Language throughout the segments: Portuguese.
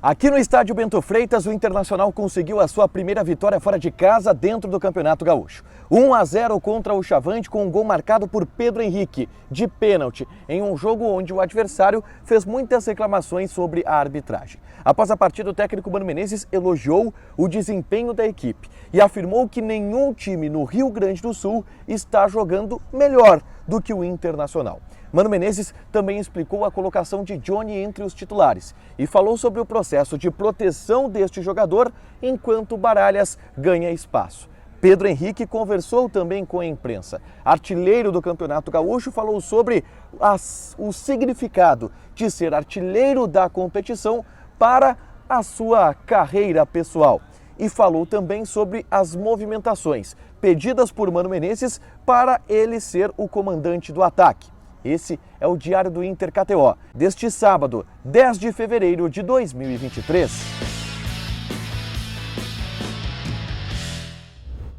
Aqui no estádio Bento Freitas, o Internacional conseguiu a sua primeira vitória fora de casa dentro do Campeonato Gaúcho. 1-0 contra o Chavante com um gol marcado por Pedro Henrique, de pênalti, em um jogo onde o adversário fez muitas reclamações sobre a arbitragem. Após a partida, o técnico Mano Menezes elogiou o desempenho da equipe e afirmou que nenhum time no Rio Grande do Sul está jogando melhor do que o Internacional. Mano Menezes também explicou a colocação de Johnny entre os titulares e falou sobre o processo de proteção deste jogador enquanto Baralhas ganha espaço. Pedro Henrique conversou também com a imprensa. Artilheiro do Campeonato Gaúcho, falou sobre o significado de ser artilheiro da competição para a sua carreira pessoal. E falou também sobre as movimentações pedidas por Mano Menezes para ele ser o comandante do ataque. Esse é o Diário do Inter KTO, deste sábado, 10 de fevereiro de 2023.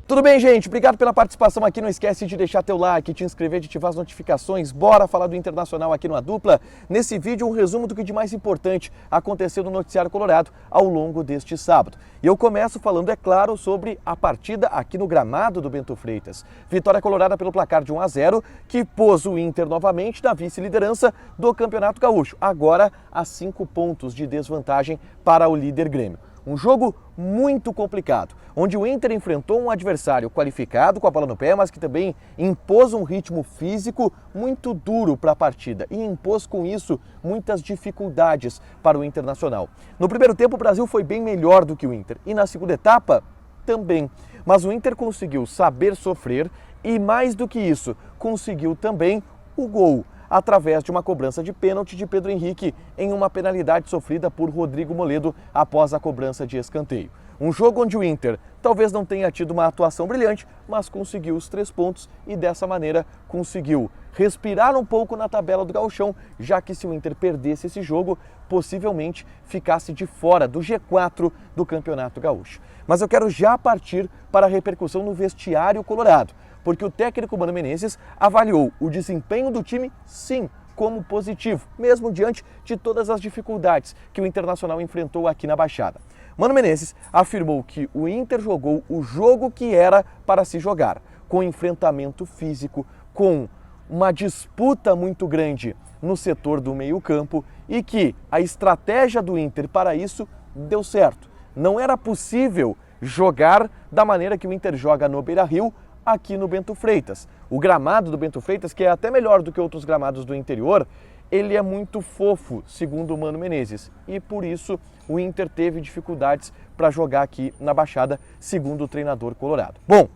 Tudo bem, gente? Obrigado pela participação aqui. Não esquece de deixar teu like, te inscrever, de ativar as notificações. Bora falar do Internacional aqui no A Dupla. Nesse vídeo, um resumo do que de mais importante aconteceu no Noticiário Colorado ao longo deste sábado. E eu começo falando, é claro, sobre a partida aqui no gramado do Bento Freitas. Vitória colorada pelo placar de 1-0, que pôs o Inter novamente na vice-liderança do Campeonato Gaúcho. Agora, a 5 pontos de desvantagem para o líder Grêmio. Um jogo muito complicado, onde o Inter enfrentou um adversário qualificado com a bola no pé, mas que também impôs um ritmo físico muito duro para a partida e impôs com isso muitas dificuldades para o Internacional. No primeiro tempo o Brasil foi bem melhor do que o Inter e na segunda etapa também, mas o Inter conseguiu saber sofrer e mais do que isso, conseguiu também o gol, através de uma cobrança de pênalti de Pedro Henrique em uma penalidade sofrida por Rodrigo Moledo após a cobrança de escanteio. Um jogo onde o Inter talvez não tenha tido uma atuação brilhante, mas conseguiu os 3 pontos e dessa maneira conseguiu respirar um pouco na tabela do Gauchão, já que se o Inter perdesse esse jogo, possivelmente ficasse de fora do G4 do Campeonato Gaúcho. Mas eu quero já partir para a repercussão no vestiário colorado, porque o técnico Mano Menezes avaliou o desempenho do time, sim, como positivo, mesmo diante de todas as dificuldades que o Internacional enfrentou aqui na Baixada. Mano Menezes afirmou que o Inter jogou o jogo que era para se jogar, com enfrentamento físico, com uma disputa muito grande no setor do meio-campo e que a estratégia do Inter para isso deu certo. Não era possível jogar da maneira que o Inter joga no Beira-Rio, aqui no Bento Freitas. O gramado do Bento Freitas, que é até melhor do que outros gramados do interior, ele é muito fofo, segundo o Mano Menezes. E por isso o Inter teve dificuldades para jogar aqui na Baixada, segundo o treinador colorado. Bom,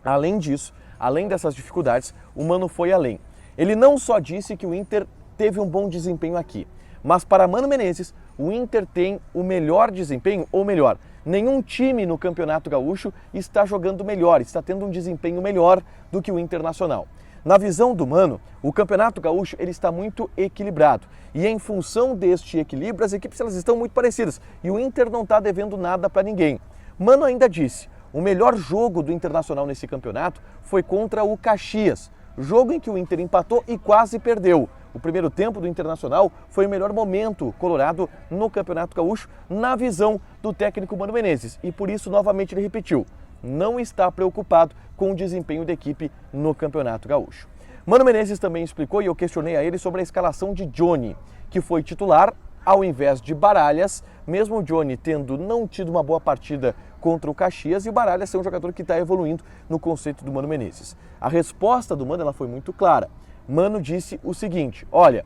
além disso, além dessas dificuldades, o Mano foi além. Ele não só disse que o Inter teve um bom desempenho aqui, mas para Mano Menezes, o Inter tem o melhor desempenho, ou melhor, nenhum time no Campeonato Gaúcho está jogando melhor, está tendo um desempenho melhor do que o Internacional. Na visão do Mano, o Campeonato Gaúcho ele está muito equilibrado e em função deste equilíbrio as equipes elas estão muito parecidas e o Inter não está devendo nada para ninguém. Mano ainda disse, o melhor jogo do Internacional nesse campeonato foi contra o Caxias, jogo em que o Inter empatou e quase perdeu. O primeiro tempo do Internacional foi o melhor momento colorado no Campeonato Gaúcho, na visão do técnico Mano Menezes. E por isso, novamente, ele repetiu, não está preocupado com o desempenho da equipe no Campeonato Gaúcho. Mano Menezes também explicou, e eu questionei a ele, sobre a escalação de Johnny, que foi titular ao invés de Baralhas, mesmo o Johnny tendo não tido uma boa partida contra o Caxias, e o Baralhas é um jogador que está evoluindo no conceito do Mano Menezes. A resposta do Mano ela foi muito clara. Mano disse o seguinte, olha,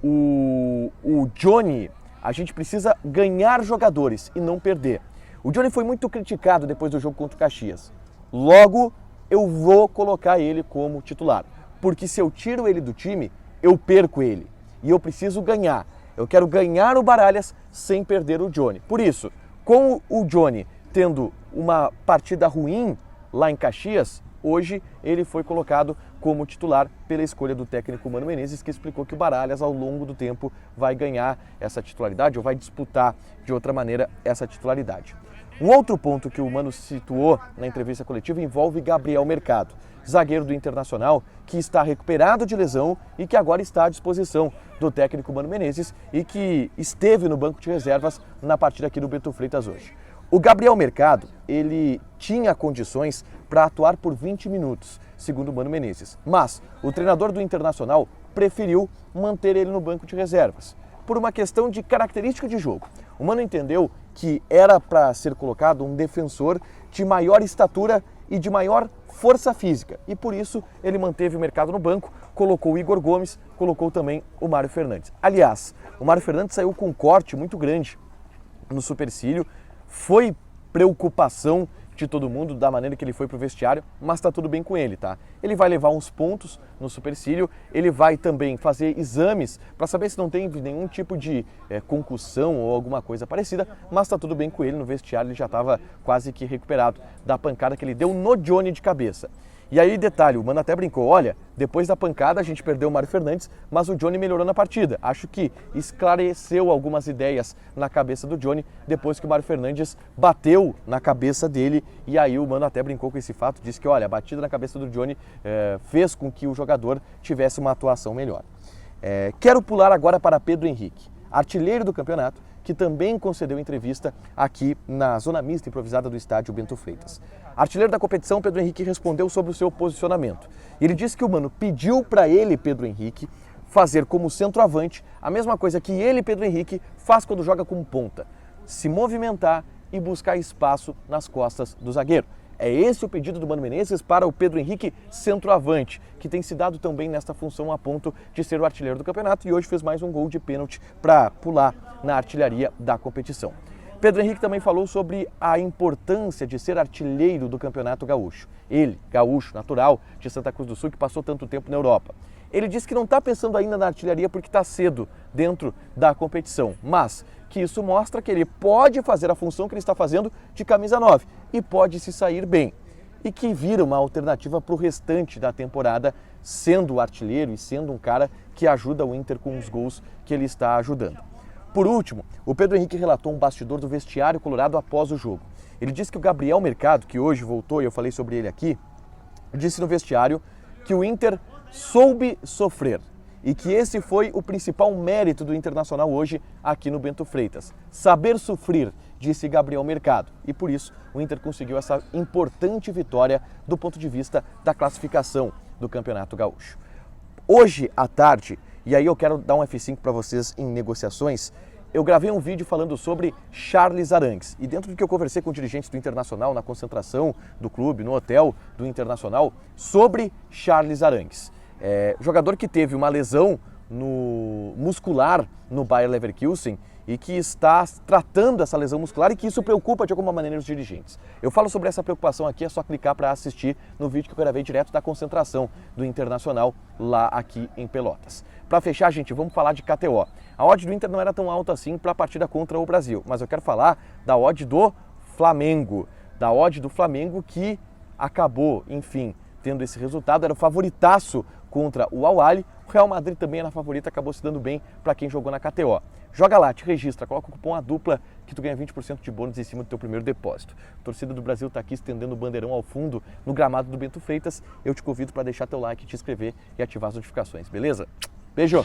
o Johnny, a gente precisa ganhar jogadores e não perder. O Johnny foi muito criticado depois do jogo contra o Caxias. Logo, eu vou colocar ele como titular, porque se eu tiro ele do time, eu perco ele. E eu preciso ganhar. Eu quero ganhar o Baralhas sem perder o Johnny. Por isso, com o Johnny tendo uma partida ruim lá em Caxias, hoje ele foi colocado como titular pela escolha do técnico Mano Menezes, que explicou que o Baralhas ao longo do tempo vai ganhar essa titularidade ou vai disputar de outra maneira essa titularidade. Um outro ponto que o Mano situou na entrevista coletiva envolve Gabriel Mercado. zagueiro do Internacional, que está recuperado de lesão e que agora está à disposição do técnico Mano Menezes e que esteve no banco de reservas na partida aqui do Bento Freitas hoje. O Gabriel Mercado, ele tinha condições para atuar por 20 minutos, segundo o Mano Menezes, mas o treinador do Internacional preferiu manter ele no banco de reservas, por uma questão de característica de jogo. O Mano entendeu que era para ser colocado um defensor de maior estatura e de maior força física, e por isso ele manteve o Mercado no banco, colocou o Igor Gomes, colocou também o Mário Fernandes. Aliás, o Mário Fernandes saiu com um corte muito grande no supercílio, foi preocupação de todo mundo da maneira que ele foi pro vestiário, mas tá tudo bem com ele, tá? Ele vai levar uns pontos no supercílio, ele vai também fazer exames para saber se não tem nenhum tipo de concussão ou alguma coisa parecida, mas tá tudo bem com ele. No vestiário ele já estava quase que recuperado da pancada que ele deu no Johnny de cabeça. E aí, detalhe, o Mano até brincou, olha, depois da pancada a gente perdeu o Mário Fernandes, mas o Johnny melhorou na partida. Acho que esclareceu algumas ideias na cabeça do Johnny depois que o Mário Fernandes bateu na cabeça dele. E aí o Mano até brincou com esse fato, disse que, olha, a batida na cabeça do Johnny fez com que o jogador tivesse uma atuação melhor. Quero pular agora para Pedro Henrique, artilheiro do campeonato, que também concedeu entrevista aqui na zona mista improvisada do estádio Bento Freitas. Artilheiro da competição, Pedro Henrique respondeu sobre o seu posicionamento. Ele disse que o Mano pediu para ele, Pedro Henrique, fazer como centroavante a mesma coisa que ele, Pedro Henrique, faz quando joga como ponta: se movimentar e buscar espaço nas costas do zagueiro. É esse o pedido do Mano Menezes para o Pedro Henrique, centroavante, que tem se dado também nesta função a ponto de ser o artilheiro do campeonato e hoje fez mais um gol de pênalti para pular na artilharia da competição. Pedro Henrique também falou sobre a importância de ser artilheiro do Campeonato Gaúcho. Ele, gaúcho, natural de Santa Cruz do Sul, que passou tanto tempo na Europa. Ele disse que não está pensando ainda na artilharia porque está cedo dentro da competição, mas que isso mostra que ele pode fazer a função que ele está fazendo de camisa 9 e pode se sair bem. E que vira uma alternativa para o restante da temporada, sendo o artilheiro e sendo um cara que ajuda o Inter com os gols que ele está ajudando. Por último, o Pedro Henrique relatou um bastidor do vestiário colorado após o jogo. Ele disse que o Gabriel Mercado, que hoje voltou e eu falei sobre ele aqui, disse no vestiário que o Inter soube sofrer e que esse foi o principal mérito do Internacional hoje aqui no Bento Freitas. Saber sofrer, disse Gabriel Mercado, e por isso o Inter conseguiu essa importante vitória do ponto de vista da classificação do Campeonato Gaúcho. Hoje à tarde, e aí eu quero dar um F5 para vocês em negociações, eu gravei um vídeo falando sobre Charles Arangues. E dentro do que eu conversei com dirigentes do Internacional, na concentração do clube, no hotel do Internacional, sobre Charles Arangues. Jogador que teve uma lesão muscular no Bayer Leverkusen e que está tratando essa lesão muscular e que isso preocupa de alguma maneira os dirigentes. Eu falo sobre essa preocupação aqui, é só clicar para assistir no vídeo que eu gravei direto da concentração do Internacional lá aqui em Pelotas. Para fechar, gente, vamos falar de KTO. A odd do Inter não era tão alta assim para a partida contra o Brasil, mas eu quero falar da odd do Flamengo. Da odd do Flamengo que acabou, enfim, tendo esse resultado, era o favoritaço contra o Al-Ahly. O Real Madrid também era favorito, acabou se dando bem para quem jogou na KTO. Joga lá, te registra, coloca o cupom ADUPLA que tu ganha 20% de bônus em cima do teu primeiro depósito. A torcida do Brasil está aqui estendendo o bandeirão ao fundo no gramado do Bento Freitas. Eu te convido para deixar teu like, te inscrever e ativar as notificações, beleza? Beijo!